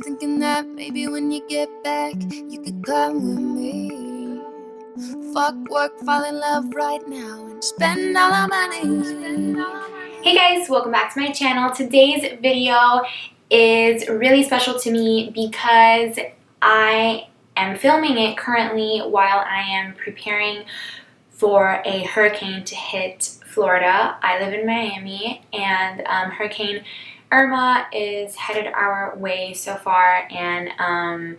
thinking that maybe when you get back, you could come with me. Fuck work, fall in love right now, and spend all our money. Hey guys, welcome back to my channel. Today's video is really special to me because I am filming it currently while I am preparing for a hurricane to hit Florida. I live in Miami, and Hurricane Irma is headed our way so far, and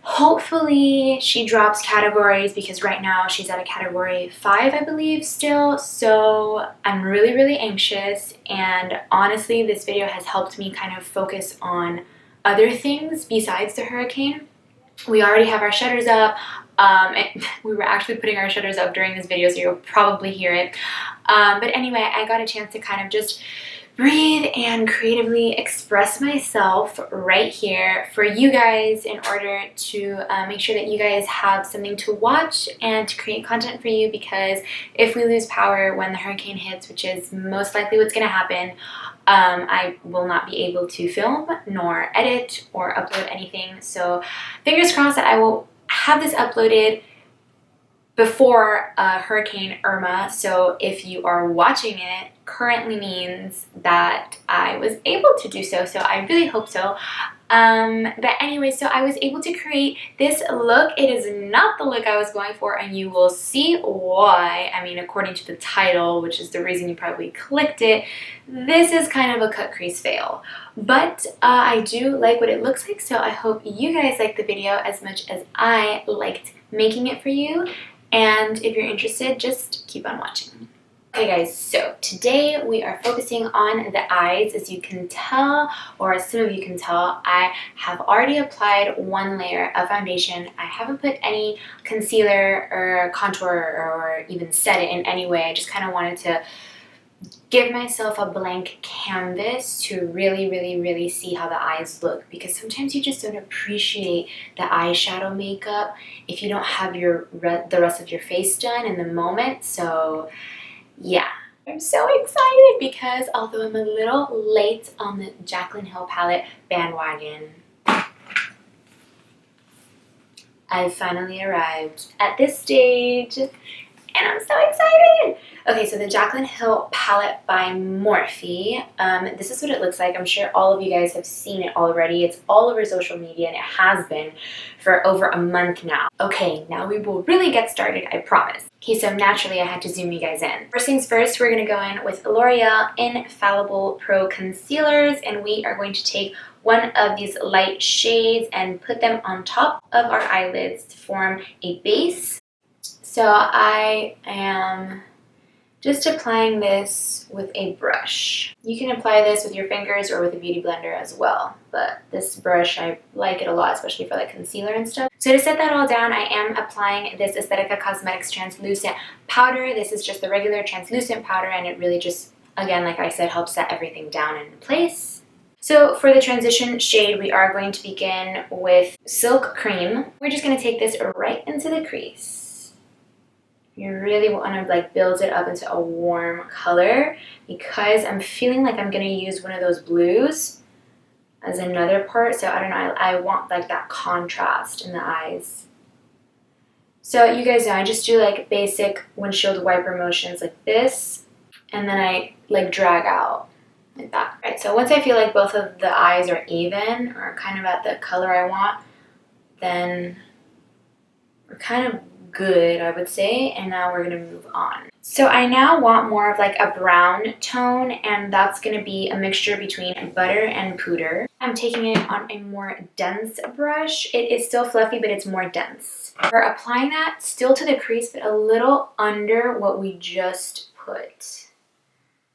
hopefully she drops categories because right now she's at a category 5, I believe, still. So I'm really anxious, and honestly this video has helped me kind of focus on other things besides the hurricane. We already have our shutters up. And we were actually putting our shutters up during this video, so you'll probably hear it. But anyway, I got a chance to kind of just breathe and creatively express myself right here for you guys in order to make sure that you guys have something to watch and to create content for you, because if we lose power when the hurricane hits, which is most likely what's going to happen, I will not be able to film nor edit or upload anything. So fingers crossed that I will have this uploaded before Hurricane Irma. So if you are watching it, currently means that I was able to do so. So I really hope so. But anyway, so I was able to create this look. It is not the look I was going for, and you will see why. I mean, according to the title, which is the reason you probably clicked it, this is kind of a cut crease fail. But I do like what it looks like, so I hope you guys like the video as much as I liked making it for you. And if you're interested, just keep on watching. Okay guys, so today we are focusing on the eyes. As you can tell, or as some of you can tell, I have already applied one layer of foundation. I haven't put any concealer or contour or even set it in any way. I just kind of wanted to give myself a blank canvas to really see how the eyes look, because sometimes you just don't appreciate the eyeshadow makeup if you don't have the rest of your face done in the moment. So yeah, I'm so excited because although I'm a little late on the Jaclyn Hill palette bandwagon, I've finally arrived at this stage and I'm so excited. Okay, so the Jaclyn Hill palette by Morphe. This is what it looks like. I'm sure all of you guys have seen it already. It's all over social media, and it has been for over a month now. Okay, now we will really get started, I promise. Okay, so naturally I had to zoom you guys in. First things first, we're going to go in with L'Oreal Infallible Pro Concealers, and we are going to take one of these light shades and put them on top of our eyelids to form a base. So I am just applying this with a brush. You can apply this with your fingers or with a beauty blender as well, but this brush, I like it a lot, especially for like concealer and stuff. So to set that all down, I am applying this Aesthetica Cosmetics translucent powder. This is just the regular translucent powder, and it really just, again, like I said, helps set everything down in place. So for the transition shade, we are going to begin with Silk Cream. We're just going to take this right into the crease. You really want to like build it up into a warm color, because I'm feeling like I'm going to use one of those blues as another part. So I don't know, I want like that contrast in the eyes. So you guys know I just do like basic windshield wiper motions like this, and then I like drag out like that. Right, so once I feel like both of the eyes are even or kind of at the color I want, then we're kind of good, I would say, and now we're going to move on. So I now want more of like a brown tone, and that's going to be a mixture between butter and puder. I'm taking it on a more dense brush. It is still fluffy, but it's more dense. We're applying that still to the crease, but a little under what we just put.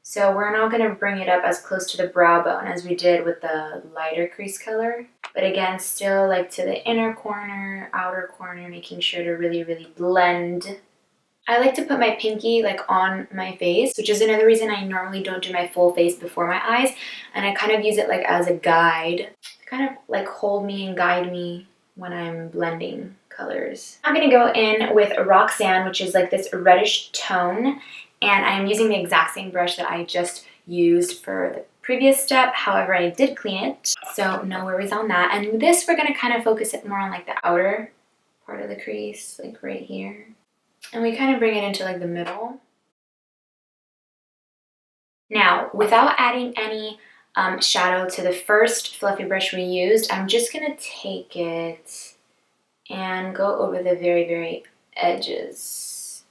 So we're not going to bring it up as close to the brow bone as we did with the lighter crease color. But again, still like to the inner corner, outer corner, making sure to really blend. I like to put my pinky like on my face, which is another reason I normally don't do my full face before my eyes. And I kind of use it like as a guide, to kind of like hold me and guide me when I'm blending colors. I'm going to go in with Roxanne, which is like this reddish tone. And I am using the exact same brush that I just used for the previous step. However, I did clean it, so no worries on that. And this, we're going to kind of focus it more on like the outer part of the crease, like right here. And we kind of bring it into like the middle. Now, without adding any shadow to the first fluffy brush we used, I'm just going to take it and go over the very, very edges.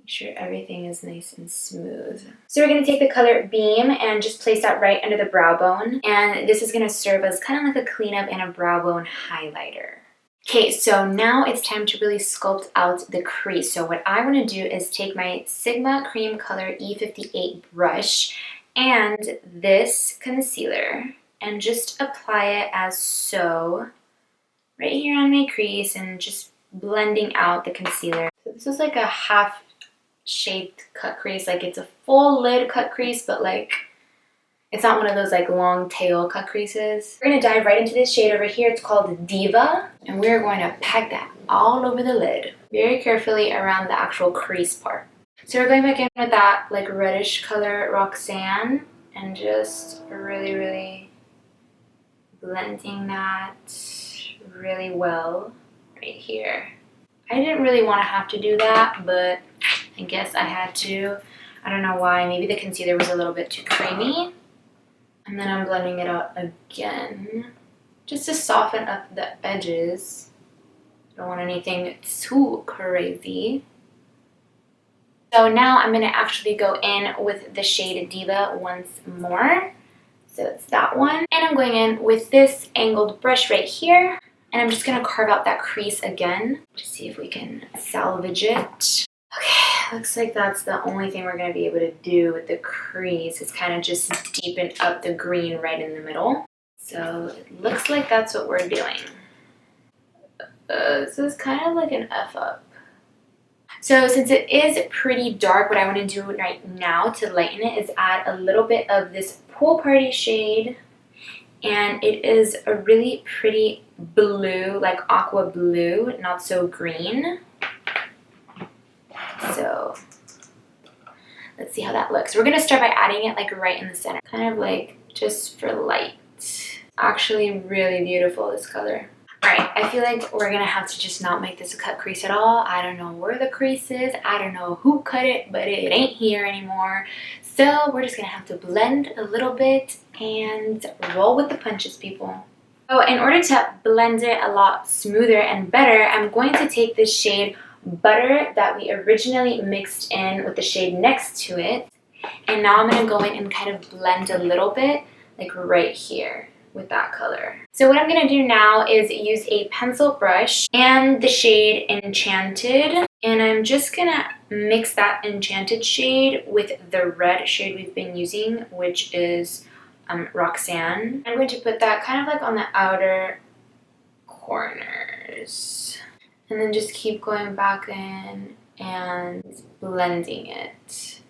Make sure everything is nice and smooth. So we're going to take the color Beam and just place that right under the brow bone. And this is going to serve as kind of like a cleanup and a brow bone highlighter. Okay, so now it's time to really sculpt out the crease. So what I want to do is take my Sigma Cream Color E58 brush and this concealer and just apply it as so right here on my crease and just blending out the concealer. So this is like a half shaped cut crease, like it's a full lid cut crease, but like it's not one of those like long tail cut creases. We're gonna dive right into this shade over here. It's called Diva, and we're going to pack that all over the lid, very carefully around the actual crease part. So we're going back in with that like reddish color Roxanne and just really, really blending that really well right here. I didn't really want to have to do that, but I guess I had to. I don't know why. Maybe the concealer was a little bit too creamy. And then I'm blending it out again just to soften up the edges. Don't want anything too crazy. So now I'm going to actually go in with the shade Diva once more. So it's that one. And I'm going in with this angled brush right here. And I'm just going to carve out that crease again to see if we can salvage it. Okay, looks like that's the only thing we're going to be able to do with the crease is kind of just deepen up the green right in the middle. So it looks like that's what we're doing. This is kind of like an F up. So since it is pretty dark, what I want to do right now to lighten it is add a little bit of this Pool Party shade. And it is a really pretty blue, like aqua blue, not so green. So let's see how that looks. We're going to start by adding it like right in the center, kind of like just for light. Actually really beautiful, this color. Alright, I feel like we're going to have to just not make this a cut crease at all. I don't know where the crease is. I don't know who cut it, but it ain't here anymore. So we're just going to have to blend a little bit and roll with the punches, people. So in order to blend it a lot smoother and better, I'm going to take this shade Butter that we originally mixed in with the shade next to it. And now I'm going to go in and kind of blend a little bit, like right here with that color. So what I'm going to do now is use a pencil brush and the shade Enchanted. And I'm just going to mix that Enchanted shade with the red shade we've been using, which is Roxanne. I'm going to put that kind of like on the outer corners. And then just keep going back in and blending it.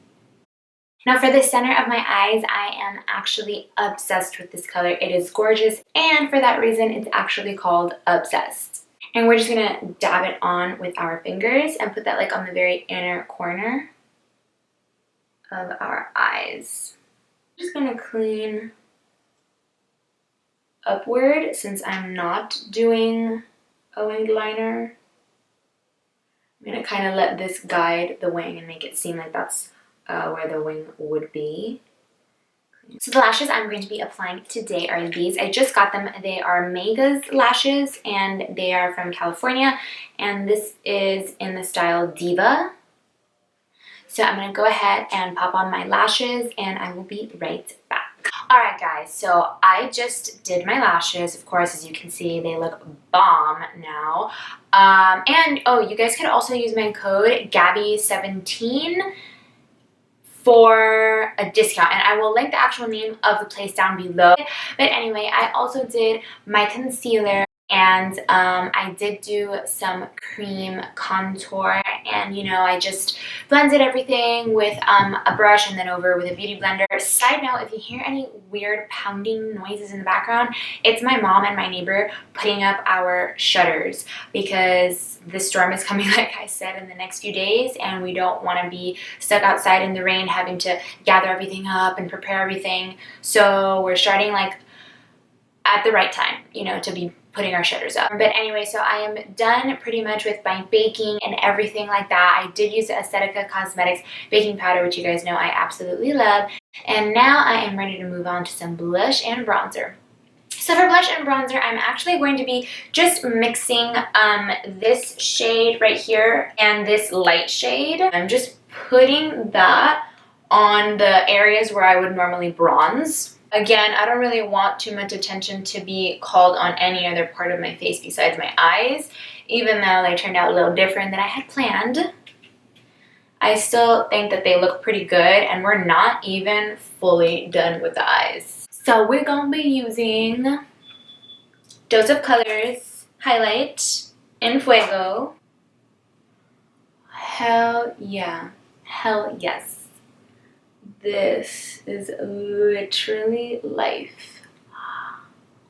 Now for the center of my eyes, I am actually obsessed with this color. It is gorgeous, and for that reason, it's actually called Obsessed. And we're just gonna dab it on with our fingers and put that like on the very inner corner of our eyes. I'm just gonna clean upward since I'm not doing a winged liner. I'm going to kind of let this guide the wing and make it seem like that's where the wing would be. So the lashes I'm going to be applying today are these. I just got them. They are Mega's lashes and they are from California. And this is in the style Diva. So I'm going to go ahead and pop on my lashes and I will be right back. Alright guys, so I just did my lashes. Of course, as you can see, they look bomb now. And oh, you guys can also use my code Gabby17 for a discount. And I will link the actual name of the place down below. But anyway, I also did my concealer. And I did do some cream contour and you know, I just blended everything with a brush and then over with a beauty blender. Side note, if you hear any weird pounding noises in the background, it's my mom and my neighbor putting up our shutters because the storm is coming, like I said, in the next few days, and we don't want to be stuck outside in the rain having to gather everything up and prepare everything. So we're starting like at the right time, you know, to be putting our shutters up. But anyway, so I am done pretty much with my baking and everything like that. I did use the Aesthetica Cosmetics baking powder, which you guys know I absolutely love. And now I am ready to move on to some blush and bronzer. So for blush and bronzer, I'm actually going to be just mixing this shade right here and this light shade. I'm just putting that on the areas where I would normally bronze. Again, I don't really want too much attention to be called on any other part of my face besides my eyes, even though they turned out a little different than I had planned. I still think that they look pretty good, and we're not even fully done with the eyes. So we're gonna be using Dose of Colors Highlight in Fuego. Hell yeah. Hell yes. This is literally life.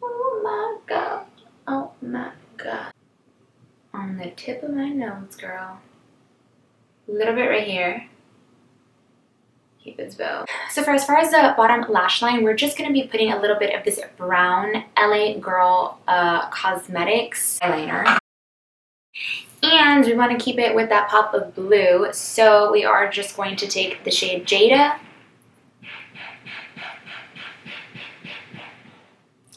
Oh my god. Oh my god. On the tip of my nose, girl. A little bit right here. Cupid's bow. So for as far as the bottom lash line, we're just going to be putting a little bit of this brown LA Girl Cosmetics eyeliner. And we want to keep it with that pop of blue. So we are just going to take the shade Jada.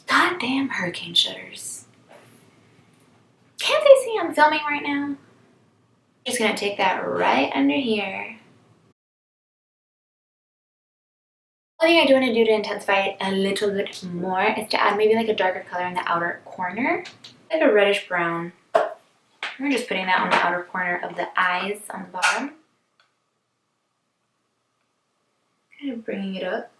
Goddamn hurricane shutters. Can't they see I'm filming right now? Just gonna take that right under here. One thing I do want to do to intensify it a little bit more is to add maybe like a darker color in the outer corner. Like a reddish brown. We're just putting that on the outer corner of the eyes on the bottom. Kind of bringing it up.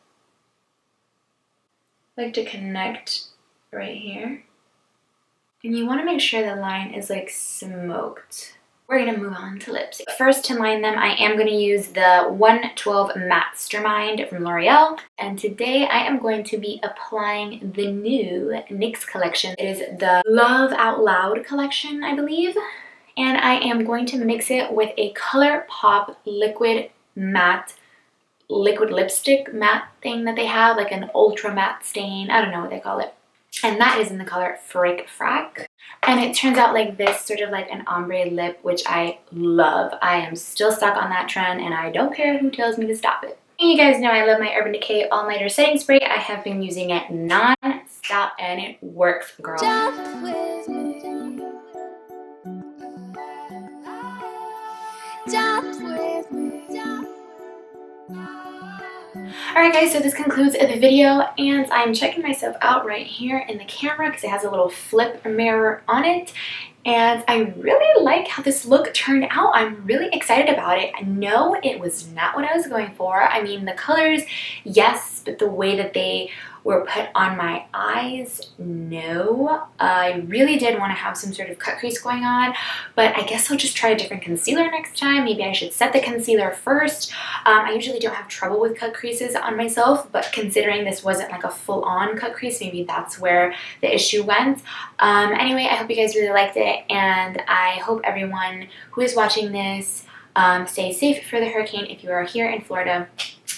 Like to connect right here. And you want to make sure the line is like smoked. We're going to move on to lips. First, to line them, I am going to use the 112 Mastermind from L'Oreal. And today I am going to be applying the new NYX collection. It is the Love Out Loud collection, I believe. And I am going to mix it with a ColourPop liquid matte liquid lipstick matte thing that they have, like an ultra matte stain. I don't know what they call it. And that is in the color Frick Frack. And it turns out like this, sort of like an ombre lip, which I love. I am still stuck on that trend, and I don't care who tells me to stop it. And you guys know I love my Urban Decay All Nighter Setting Spray. I have been using it non-stop, and it works, girl. Jump with me. Jump with me. Alright guys, so this concludes the video, and I'm checking myself out right here in the camera because it has a little flip mirror on it, and I really like how this look turned out. I'm really excited about it. I know it was not what I was going for. I mean, the colors, yes, but the way that they were put on my eyes, no. I really did want to have some sort of cut crease going on, but I guess I'll just try a different concealer next time. Maybe I should set the concealer first. I usually don't have trouble with cut creases on myself, but considering this wasn't like a full-on cut crease, maybe that's where the issue went. Anyway, I hope you guys really liked it, and I hope everyone who is watching this stays safe for the hurricane if you are here in Florida.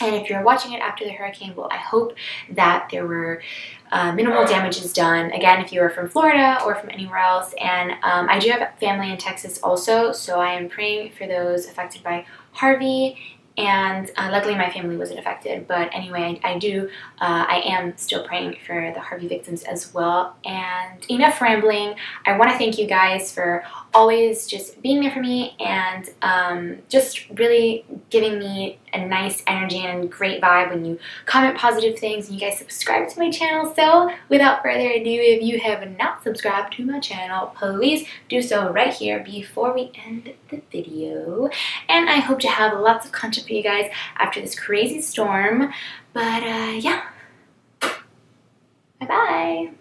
And if you're watching it after the hurricane, well, I hope that there were minimal damages done. Again, if you are from Florida or from anywhere else. And I do have family in Texas also, so I am praying for those affected by Harvey. And luckily my family wasn't affected. But anyway, I am still praying for the Harvey victims as well. And enough rambling. I want to thank you guys for always just being there for me and just really giving me a nice energy and great vibe when you comment positive things and you guys subscribe to my channel. So without further ado, if you have not subscribed to my channel, please do so right here before we end the video. And I hope to have lots of content for you guys after this crazy storm. But yeah, bye-bye.